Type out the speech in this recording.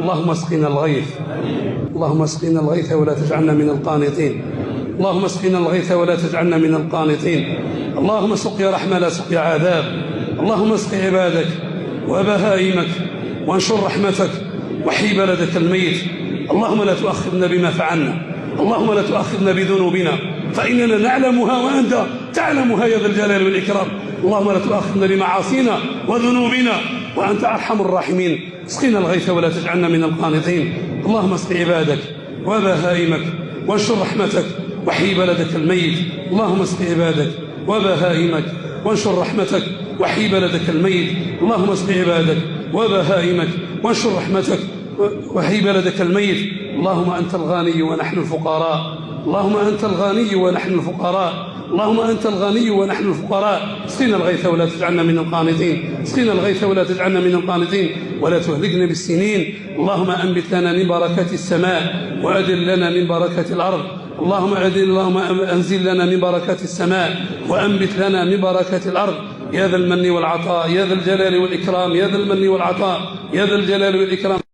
اللهم اسقنا الغيث، اللهم اسقنا الغيث ولا تجعلنا من القانطين، اللهم اسقنا الغيث ولا تجعلنا من القانطين. اللهم سقيا رحمة لا سقيا عذاب. اللهم اسق عبادك وبهائمك وانشر رحمتك وحي بلدك الميت. اللهم لا تؤاخذنا بما فعلنا، اللهم لا تؤاخذنا بذنوبنا فإننا نعلمها وأنت تعلمها يا ذا الجلال والإكرام. اللهم لا تؤاخذنا بمعاصينا وذنوبنا وأنت أرحم الراحمين. اسقنا الغيث ولا تجعلنا من القانطين. اللهم اسق عبادك وبهائمك وانشر رحمتك وحي بلدك الميت. اللهم اسق عبادك وبهائمك وانشر رحمتك وحي بلدك الميت. اللهم اسق عبادك وبهائمك وانشر رحمتك وحي بلدك الميت. اللهم أنت الغني ونحن الفقراء، اللهم أنت الغني ونحن الفقراء، اللهم أنت الغني ونحن الفقراء. اسقنا الغيث ولا تجعلنا من القانطين، اسقنا الغيث ولا تجعلنا من القانطين ولا تهلكنا بالسنين. اللهم أنبت لنا من بركات السماء وأدل لنا من بركة الأرض. اللهم أنزل لنا من بركات السماء وأنبت لنا من بركات الأرض يا ذا المن والعطاء، يا ذا الجلال والإكرام، يا ذا المن والعطاء، يا ذا الجلال والإكرام.